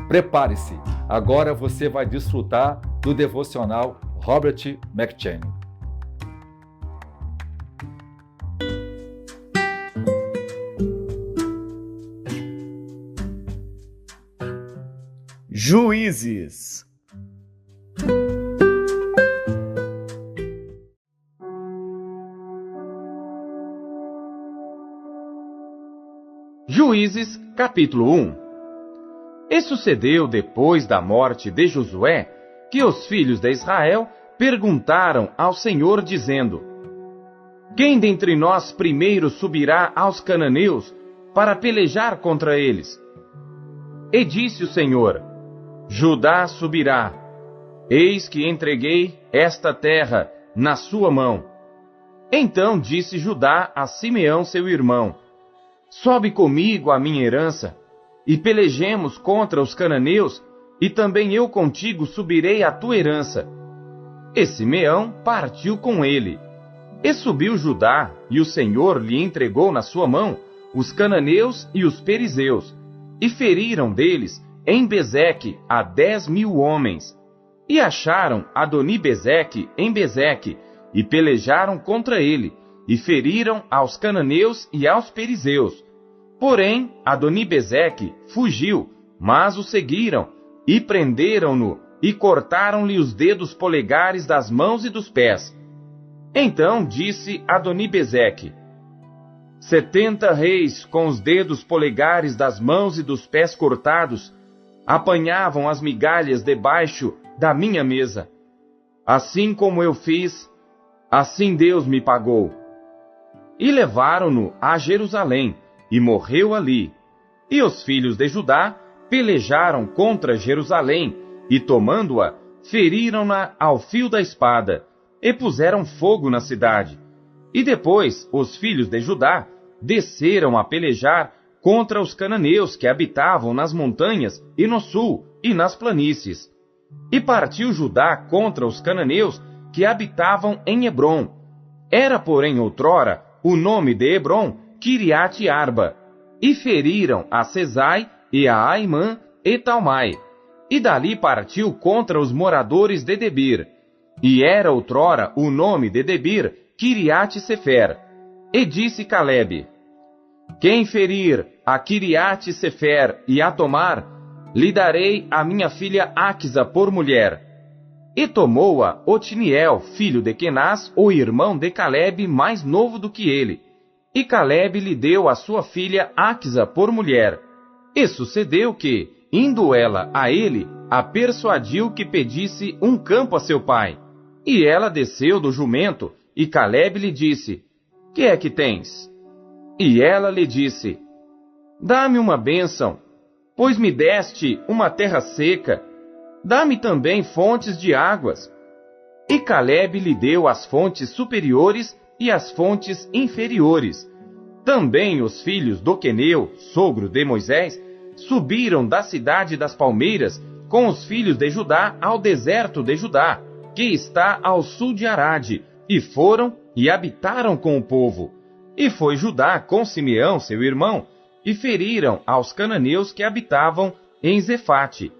Prepare-se, agora você vai desfrutar do devocional Robert McCheyne. Juízes. Juízes, capítulo 1. E sucedeu depois da morte de Josué, que os filhos de Israel perguntaram ao Senhor, dizendo: Quem dentre nós primeiro subirá aos cananeus para pelejar contra eles? E disse o Senhor: Judá subirá. Eis que entreguei esta terra na sua mão. Então disse Judá a Simeão seu irmão: Sobe comigo à minha herança, e pelejemos contra os cananeus, e também eu contigo subirei à tua herança. E Simeão partiu com ele. E subiu Judá, e o Senhor lhe entregou na sua mão os cananeus e os perizeus, e feriram deles em Bezeque a 10.000 homens. E acharam Adoni-Bezeque em Bezeque, e pelejaram contra ele, e feriram aos cananeus e aos perizeus. Porém, Adoni-Bezeque fugiu, mas o seguiram, e prenderam-no, e cortaram-lhe os dedos polegares das mãos e dos pés. Então disse Adoni-Bezeque: 70 reis com os dedos polegares das mãos e dos pés cortados apanhavam as migalhas debaixo da minha mesa. Assim como eu fiz, assim Deus me pagou. E levaram-no a Jerusalém, e morreu ali. E os filhos de Judá pelejaram contra Jerusalém, e tomando-a, feriram-na ao fio da espada, e puseram fogo na cidade. E depois os filhos de Judá desceram a pelejar contra os cananeus que habitavam nas montanhas e no sul e nas planícies. E partiu Judá contra os cananeus que habitavam em Hebrom. Era, porém, outrora o nome de Hebrom Quiriate-Arba, e feriram a Sesai e a Aimã e Talmai, e dali partiu contra os moradores de Debir, e era outrora o nome de Debir Quiriate-Sefer. E disse Calebe: Quem ferir a Quiriate-Sefer e a tomar, lhe darei a minha filha Áquisa por mulher. E tomou-a Otiniel, filho de Quenaz, o irmão de Calebe, mais novo do que ele. E Calebe lhe deu a sua filha Áquisa por mulher. E sucedeu que, indo ela a ele, a persuadiu que pedisse um campo a seu pai. E ela desceu do jumento, e Calebe lhe disse: Que é que tens? E ela lhe disse: Dá-me uma bênção, pois me deste uma terra seca. Dá-me também fontes de águas. E Calebe lhe deu as fontes superiores e as fontes inferiores. Também os filhos do Queneu, sogro de Moisés, subiram da cidade das palmeiras com os filhos de Judá ao deserto de Judá, que está ao sul de Arade, e foram e habitaram com o povo. E foi Judá com Simeão, seu irmão, e feriram aos cananeus que habitavam em Zefate,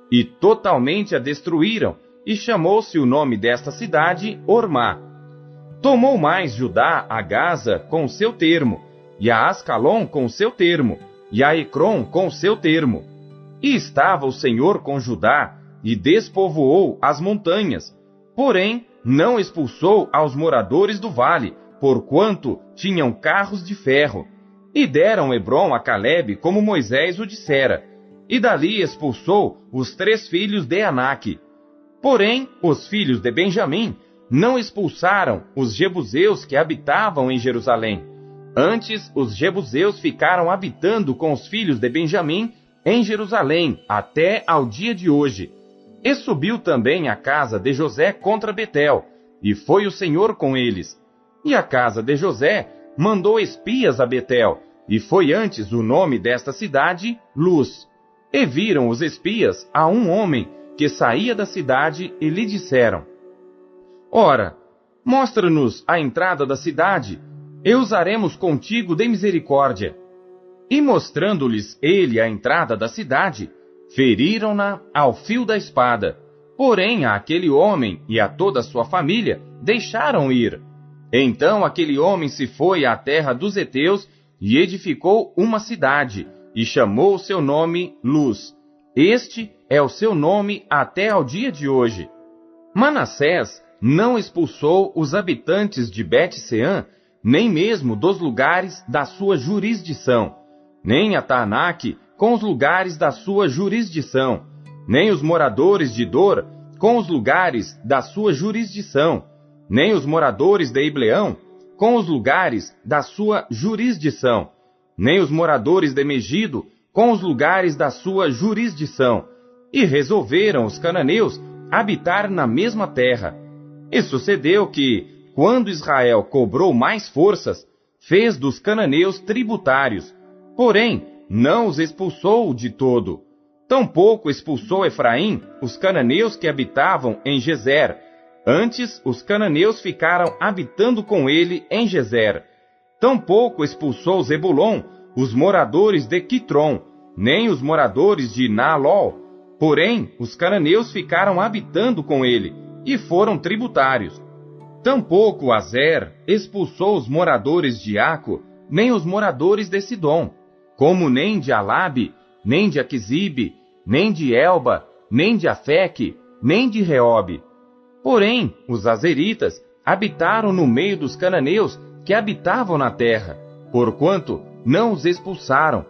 e totalmente a destruíram, e chamou-se o nome desta cidade Ormá. Tomou mais Judá a Gaza com o seu termo, e a Ascalon com o seu termo, e a Ecrom com o seu termo. E estava o Senhor com Judá, e despovoou as montanhas, porém não expulsou aos moradores do vale, porquanto tinham carros de ferro. E deram Hebrom a Calebe como Moisés o dissera, e dali expulsou os 3 filhos de Aнаque. Porém, os filhos de Benjamim não expulsaram os jebuseus que habitavam em Jerusalém. Antes, os jebuseus ficaram habitando com os filhos de Benjamim em Jerusalém, até ao dia de hoje. E subiu também a casa de José contra Betel, e foi o Senhor com eles. E a casa de José mandou espias a Betel, e foi antes o nome desta cidade Luz. E viram os espias a um homem que saía da cidade e lhe disseram: Ora, mostra-nos a entrada da cidade, e usaremos contigo de misericórdia. E mostrando-lhes ele a entrada da cidade, feriram-na ao fio da espada. Porém, aquele homem e a toda a sua família deixaram ir. Então aquele homem se foi à terra dos heteus e edificou uma cidade, e chamou o seu nome Luz. Este é o seu nome até ao dia de hoje. Manassés não expulsou os habitantes de Bet-Seã, nem mesmo dos lugares da sua jurisdição, nem a Taanaque com os lugares da sua jurisdição, nem os moradores de Dor com os lugares da sua jurisdição, nem os moradores de Ibleão com os lugares da sua jurisdição, nem os moradores de Megido com os lugares da sua jurisdição. E resolveram os cananeus habitar na mesma terra. E sucedeu que, quando Israel cobrou mais forças, fez dos cananeus tributários, porém não os expulsou de todo. Tampouco expulsou Efraim os cananeus que habitavam em Gezer. Antes, os cananeus ficaram habitando com ele em Gezer. Tampouco expulsou Zebulon os moradores de Quitron, nem os moradores de Naalol. Porém, os cananeus ficaram habitando com ele, e foram tributários. Tampouco Azer expulsou os moradores de Aco, nem os moradores de Sidom, como nem de Alabe, nem de Aquisibe, nem de Elba, nem de Afeque, nem de Reobe. Porém, os azeritas habitaram no meio dos cananeus que habitavam na terra, porquanto não os expulsaram.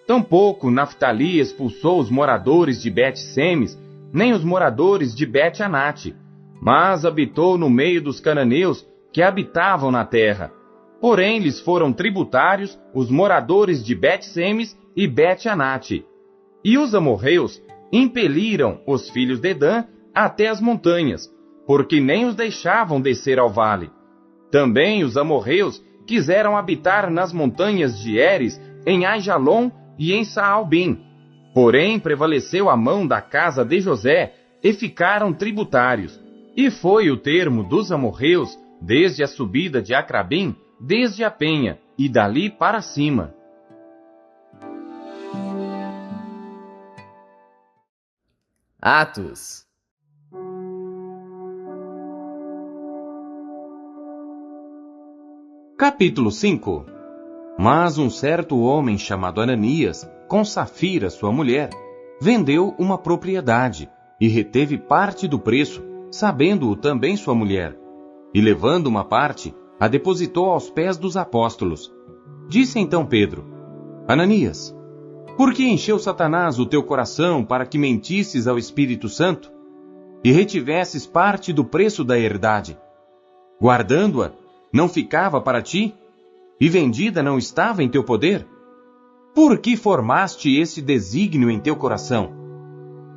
Tampouco Naftali expulsou os moradores de Bet-Semes, nem os moradores de Bet-Anate, mas habitou no meio dos cananeus que habitavam na terra. Porém, lhes foram tributários os moradores de Bet-Semes e Bet-Anate. E os amorreus impeliram os filhos de Dan até as montanhas, porque nem os deixavam descer ao vale. Também os amorreus quiseram habitar nas montanhas de Eres, em Aijalon e em Saalbim. Porém, prevaleceu a mão da casa de José, e ficaram tributários. E foi o termo dos amorreus, desde a subida de Acrabim, desde a penha, e dali para cima. Atos. Capítulo 5. Mas um certo homem chamado Ananias, com Safira sua mulher, vendeu uma propriedade e reteve parte do preço, sabendo-o também sua mulher. E levando uma parte, a depositou aos pés dos apóstolos. Disse então Pedro: Ananias, por que encheu Satanás o teu coração para que mentisses ao Espírito Santo e retivesses parte do preço da herdade? Guardando-a, não ficava para ti? E vendida não estava em teu poder? Por que formaste esse desígnio em teu coração?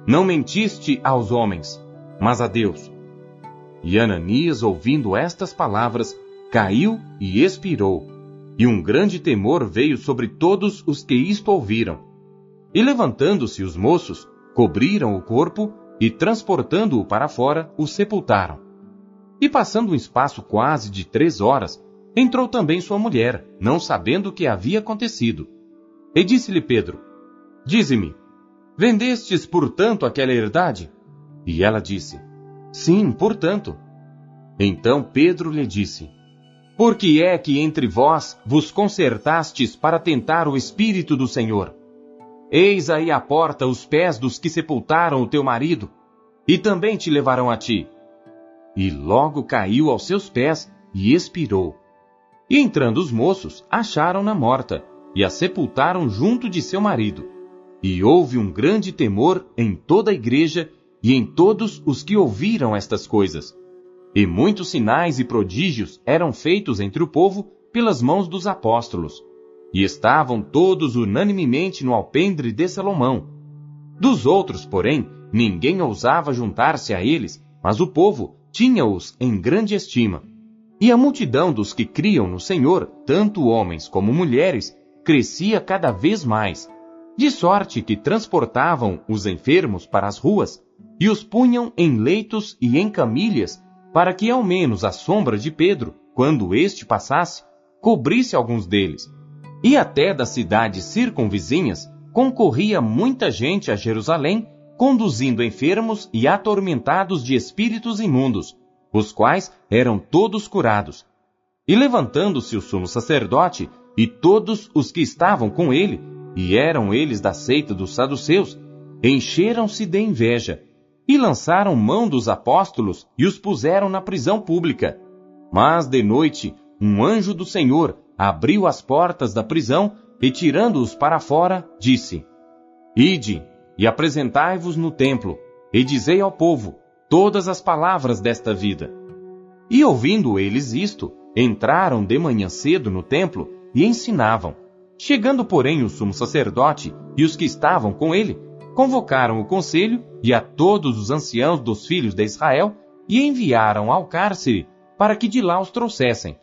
Não mentiste aos homens, mas a Deus. E Ananias, ouvindo estas palavras, caiu e expirou, e um grande temor veio sobre todos os que isto ouviram. E levantando-se os moços, cobriram o corpo e, transportando-o para fora, o sepultaram. E passando um espaço quase de 3 horas, entrou também sua mulher, não sabendo o que havia acontecido. E disse-lhe Pedro: Dize-me, vendestes, portanto, aquela herdade? E ela disse: Sim, portanto. Então Pedro lhe disse: Por que é que entre vós vos concertastes para tentar o Espírito do Senhor? Eis aí à porta os pés dos que sepultaram o teu marido, e também te levarão a ti. E logo caiu aos seus pés e expirou. E entrando os moços, acharam-na morta, e a sepultaram junto de seu marido. E houve um grande temor em toda a igreja e em todos os que ouviram estas coisas. E muitos sinais e prodígios eram feitos entre o povo pelas mãos dos apóstolos. E estavam todos unanimemente no alpendre de Salomão. Dos outros, porém, ninguém ousava juntar-se a eles, mas o povo tinha-os em grande estima. E a multidão dos que criam no Senhor, tanto homens como mulheres, crescia cada vez mais, de sorte que transportavam os enfermos para as ruas e os punham em leitos e em camilhas, para que ao menos a sombra de Pedro, quando este passasse, cobrisse alguns deles. E até das cidades circunvizinhas concorria muita gente a Jerusalém, conduzindo enfermos e atormentados de espíritos imundos, os quais eram todos curados. E levantando-se o sumo sacerdote e todos os que estavam com ele, e eram eles da seita dos saduceus, encheram-se de inveja, e lançaram mão dos apóstolos e os puseram na prisão pública. Mas de noite, um anjo do Senhor abriu as portas da prisão e, tirando-os para fora, disse: Ide e apresentai-vos no templo, e dizei ao povo todas as palavras desta vida. E ouvindo eles isto, entraram de manhã cedo no templo e ensinavam. Chegando, porém, o sumo sacerdote e os que estavam com ele, convocaram o conselho e a todos os anciãos dos filhos de Israel e enviaram ao cárcere para que de lá os trouxessem.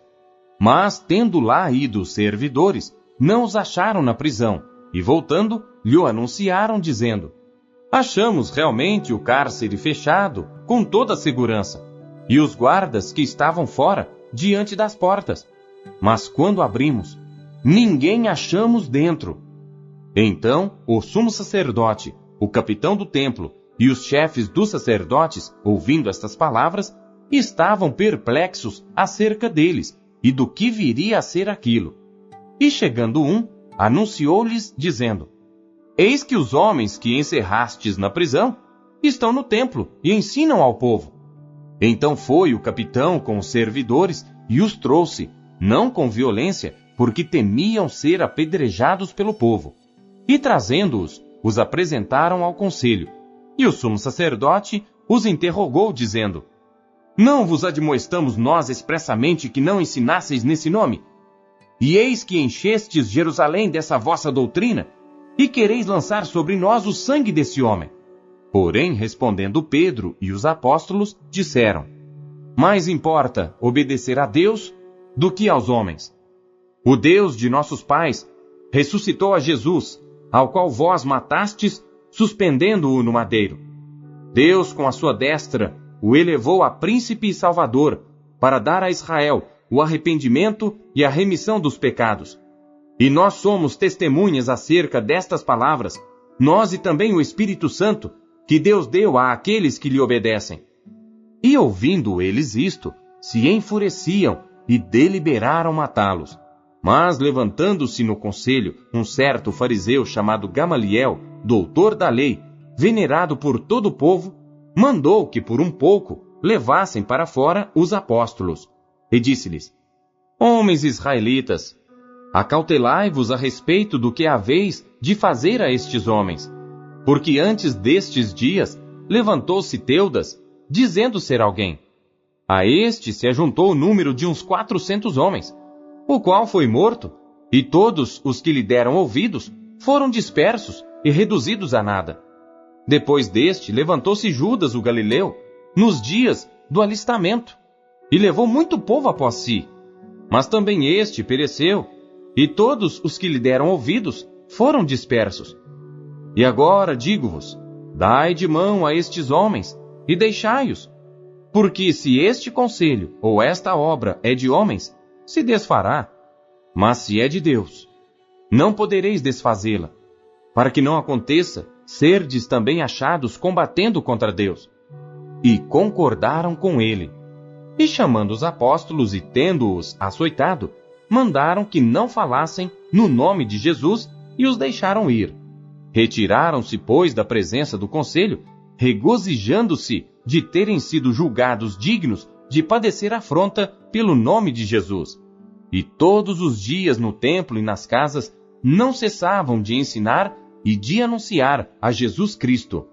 Mas, tendo lá ido os servidores, não os acharam na prisão, e voltando, lhe anunciaram, dizendo: Achamos realmente o cárcere fechado, com toda a segurança, e os guardas que estavam fora, diante das portas. Mas quando abrimos, ninguém achamos dentro. Então, o sumo sacerdote, o capitão do templo e os chefes dos sacerdotes, ouvindo estas palavras, estavam perplexos acerca deles e do que viria a ser aquilo. E chegando um, anunciou-lhes, dizendo: Eis que os homens que encerrastes na prisão estão no templo e ensinam ao povo. Então foi o capitão com os servidores e os trouxe, não com violência, porque temiam ser apedrejados pelo povo. E trazendo-os, os apresentaram ao conselho. E o sumo sacerdote os interrogou, dizendo: Não vos admoestamos nós expressamente que não ensinasseis nesse nome? E eis que enchestes Jerusalém dessa vossa doutrina, e quereis lançar sobre nós o sangue desse homem. Porém, respondendo Pedro e os apóstolos, disseram: Mais importa obedecer a Deus do que aos homens. O Deus de nossos pais ressuscitou a Jesus, ao qual vós matastes, suspendendo-o no madeiro. Deus, com a sua destra, o elevou a príncipe e salvador, para dar a Israel o arrependimento e a remissão dos pecados. E nós somos testemunhas acerca destas palavras, nós e também o Espírito Santo, que Deus deu a aqueles que lhe obedecem. E ouvindo eles isto, se enfureciam e deliberaram matá-los. Mas, levantando-se no conselho, um certo fariseu chamado Gamaliel, doutor da lei, venerado por todo o povo, mandou que por um pouco levassem para fora os apóstolos. E disse-lhes: Homens israelitas, acautelai-vos a respeito do que haveis de fazer a estes homens. Porque antes destes dias levantou-se Teudas, dizendo ser alguém. A este se ajuntou o número de uns 400 homens, o qual foi morto, e todos os que lhe deram ouvidos foram dispersos e reduzidos a nada. Depois deste, levantou-se Judas o Galileu, nos dias do alistamento, e levou muito povo após si. Mas também este pereceu, e todos os que lhe deram ouvidos foram dispersos. E agora digo-vos, dai de mão a estes homens, e deixai-os. Porque se este conselho ou esta obra é de homens, se desfará. Mas se é de Deus, não podereis desfazê-la, para que não aconteça serdes também achados combatendo contra Deus. E concordaram com ele. E chamando os apóstolos e tendo-os açoitado, mandaram que não falassem no nome de Jesus e os deixaram ir. Retiraram-se, pois, da presença do conselho, regozijando-se de terem sido julgados dignos de padecer afronta pelo nome de Jesus. E todos os dias no templo e nas casas não cessavam de ensinar e de anunciar a Jesus Cristo.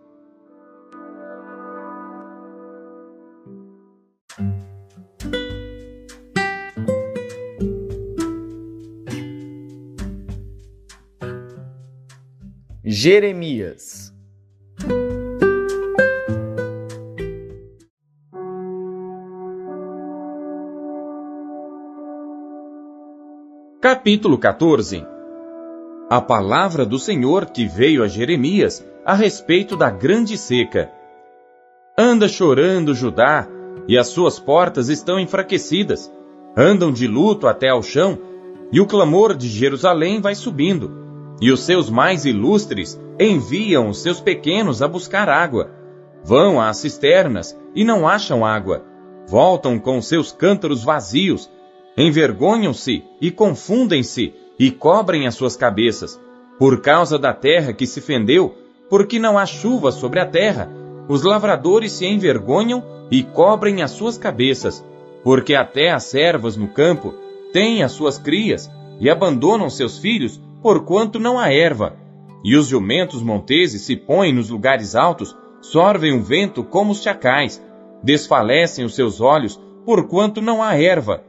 Jeremias. Capítulo 14. A palavra do Senhor que veio a Jeremias a respeito da grande seca. Anda chorando Judá, e as suas portas estão enfraquecidas. Andam de luto até ao chão, e o clamor de Jerusalém vai subindo. e os seus mais ilustres enviam os seus pequenos a buscar água. Vão às cisternas e não acham água. Voltam com seus cântaros vazios. Envergonham-se e confundem-se e cobrem as suas cabeças. Por causa da terra que se fendeu, porque não há chuva sobre a terra, os lavradores se envergonham e cobrem as suas cabeças. Porque até as servas no campo têm as suas crias e abandonam seus filhos, porquanto não há erva. E os jumentos monteses se põem nos lugares altos, sorvem o vento como os chacais, desfalecem os seus olhos, porquanto não há erva.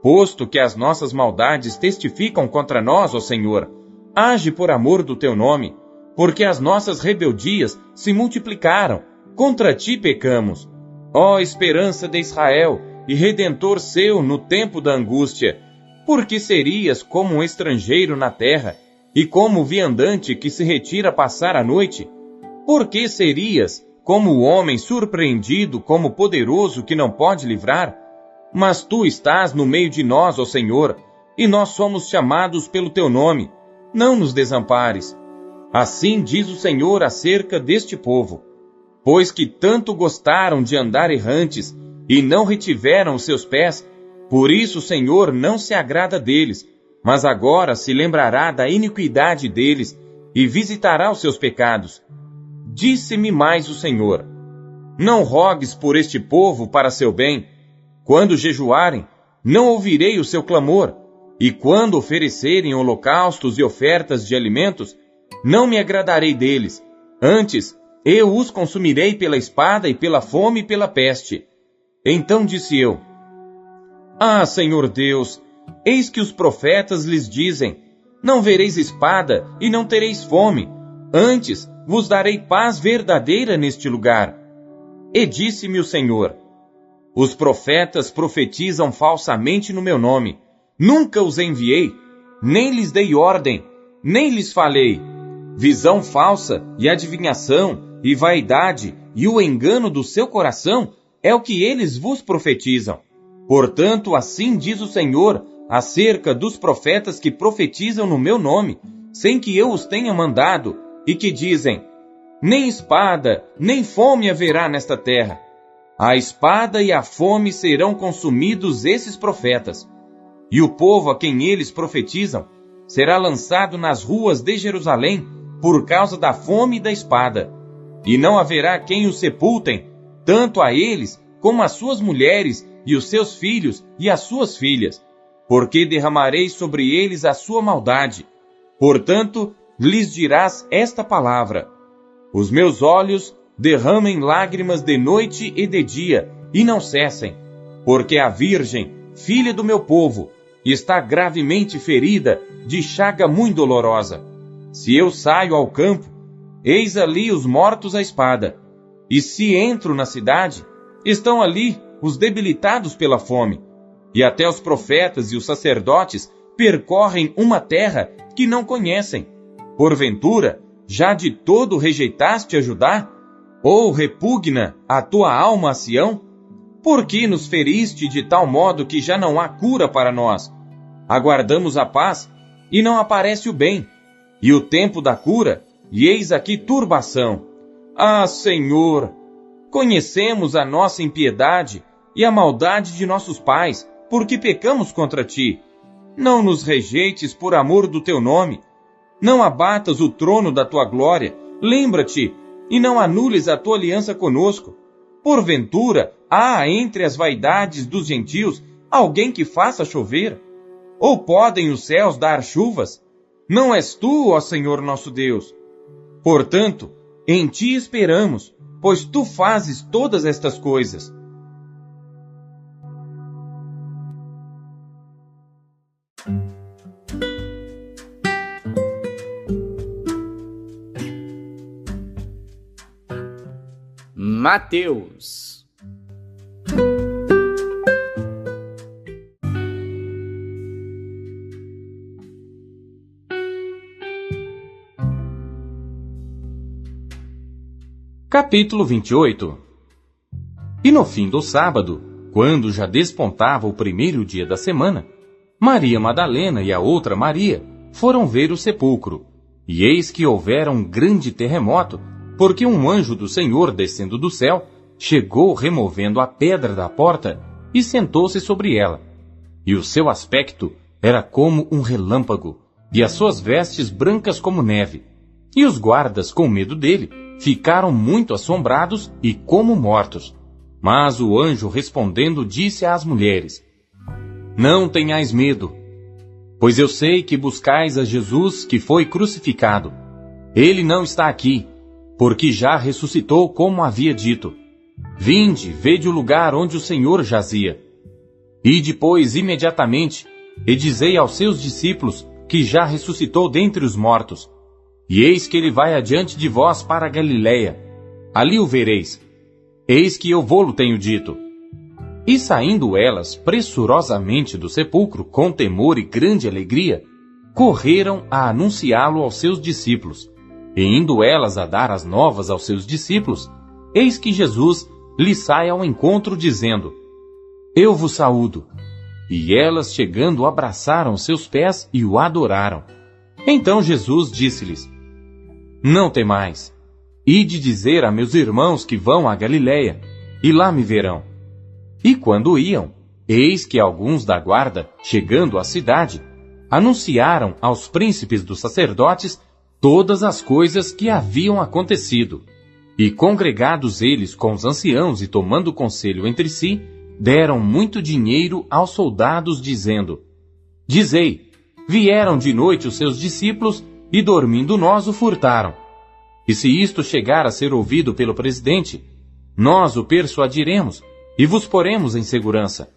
Posto que as nossas maldades testificam contra nós, ó Senhor, age por amor do teu nome, porque as nossas rebeldias se multiplicaram, contra ti pecamos. Ó esperança de Israel e redentor seu no tempo da angústia, por que serias como um estrangeiro na terra e como o viandante que se retira passar a noite? Por que serias como o homem surpreendido, como poderoso que não pode livrar? Mas tu estás no meio de nós, ó Senhor, e nós somos chamados pelo teu nome. Não nos desampares. Assim diz o Senhor acerca deste povo. Pois que tanto gostaram de andar errantes e não retiveram os seus pés, por isso o Senhor não se agrada deles, mas agora se lembrará da iniquidade deles e visitará os seus pecados. Disse-me mais o Senhor: não rogues por este povo para seu bem. Quando jejuarem, não ouvirei o seu clamor, e quando oferecerem holocaustos e ofertas de alimentos, não me agradarei deles. Antes, eu os consumirei pela espada e pela fome e pela peste. Então disse eu: ah, Senhor Deus, eis que os profetas lhes dizem: não vereis espada e não tereis fome, antes vos darei paz verdadeira neste lugar. E disse-me o Senhor: os profetas profetizam falsamente no meu nome. Nunca os enviei, nem lhes dei ordem, nem lhes falei. Visão falsa e adivinhação e vaidade e o engano do seu coração é o que eles vos profetizam. Portanto, assim diz o Senhor acerca dos profetas que profetizam no meu nome, sem que eu os tenha mandado, e que dizem: nem espada, nem fome haverá nesta terra. A espada e a fome serão consumidos esses profetas. E o povo a quem eles profetizam será lançado nas ruas de Jerusalém por causa da fome e da espada. E não haverá quem os sepultem, tanto a eles como as suas mulheres e os seus filhos e as suas filhas, porque derramarei sobre eles a sua maldade. Portanto, lhes dirás esta palavra: os meus olhos derramem lágrimas de noite e de dia, e não cessem, porque a virgem, filha do meu povo, está gravemente ferida de chaga muito dolorosa. Se eu saio ao campo, eis ali os mortos à espada. E se entro na cidade, estão ali os debilitados pela fome. E até os profetas e os sacerdotes percorrem uma terra que não conhecem. Porventura, já de todo rejeitaste a Judá? Ou repugna a tua alma a Sião? Por que nos feriste de tal modo que já não há cura para nós? Aguardamos a paz, e não aparece o bem, e o tempo da cura, e eis aqui turbação. Ah, Senhor, conhecemos a nossa impiedade e a maldade de nossos pais, porque pecamos contra ti. Não nos rejeites por amor do teu nome. Não abatas o trono da tua glória. Lembra-te, e não anules a tua aliança conosco. Porventura, há entre as vaidades dos gentios alguém que faça chover? Ou podem os céus dar chuvas? Não és tu, ó Senhor nosso Deus. Portanto, em ti esperamos, pois tu fazes todas estas coisas. Mateus. Capítulo 28. E no fim do sábado, quando já despontava o primeiro dia da semana, Maria Madalena e a outra Maria foram ver o sepulcro. E eis que houvera um grande terremoto, porque um anjo do Senhor, descendo do céu, chegou removendo a pedra da porta e sentou-se sobre ela. E o seu aspecto era como um relâmpago, e as suas vestes brancas como neve. E os guardas, com medo dele, ficaram muito assombrados e como mortos. Mas o anjo, respondendo, disse às mulheres: Não tenhais medo, pois eu sei que buscais a Jesus que foi crucificado. Ele não está aqui, porque já ressuscitou como havia dito. Vinde, vede o lugar onde o Senhor jazia. E depois, imediatamente, e dizei aos seus discípulos que já ressuscitou dentre os mortos. E eis que ele vai adiante de vós para a Galiléia. Ali o vereis. Eis que eu vô-lo tenho dito. E saindo elas pressurosamente do sepulcro, com temor e grande alegria, correram a anunciá-lo aos seus discípulos. E indo elas a dar as novas aos seus discípulos, eis que Jesus lhes sai ao encontro, dizendo: Eu vos saúdo. E elas, chegando, abraçaram seus pés e o adoraram. Então Jesus disse-lhes: Não temais. Ide dizer a meus irmãos que vão à Galiléia, e lá me verão. E quando iam, eis que alguns da guarda, chegando à cidade, anunciaram aos príncipes dos sacerdotes todas as coisas que haviam acontecido. E congregados eles com os anciãos e tomando conselho entre si, deram muito dinheiro aos soldados, dizendo: Dizei, vieram de noite os seus discípulos, e dormindo nós o furtaram. E se isto chegar a ser ouvido pelo presidente, nós o persuadiremos, e vos poremos em segurança.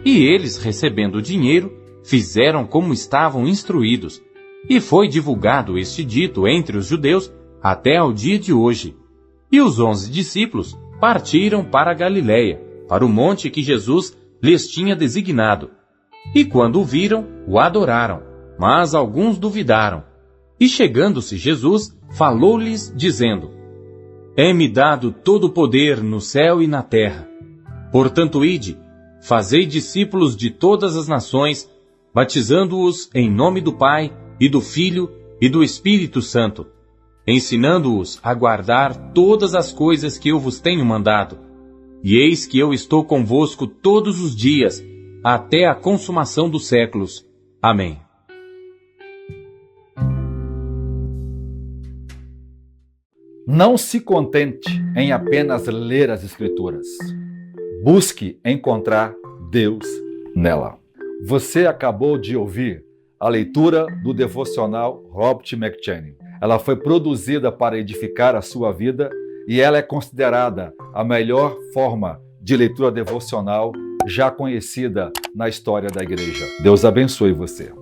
E eles, recebendo o dinheiro, fizeram como estavam instruídos. E foi divulgado este dito entre os judeus até ao dia de hoje. E os 11 discípulos partiram para a Galiléia, para o monte que Jesus lhes tinha designado. E quando o viram, o adoraram, mas alguns duvidaram. E chegando-se Jesus, falou-lhes, dizendo: É-me dado todo o poder no céu e na terra. Portanto, ide, fazei discípulos de todas as nações, batizando-os em nome do Pai, e do Filho, e do Espírito Santo, ensinando-os a guardar todas as coisas que eu vos tenho mandado. E eis que eu estou convosco todos os dias, até a consumação dos séculos. Amém. Não se contente em apenas ler as Escrituras. Busque encontrar Deus nela. Você acabou de ouvir a leitura do devocional Robert McCheyne. Ela foi produzida para edificar a sua vida e ela é considerada a melhor forma de leitura devocional já conhecida na história da igreja. Deus abençoe você.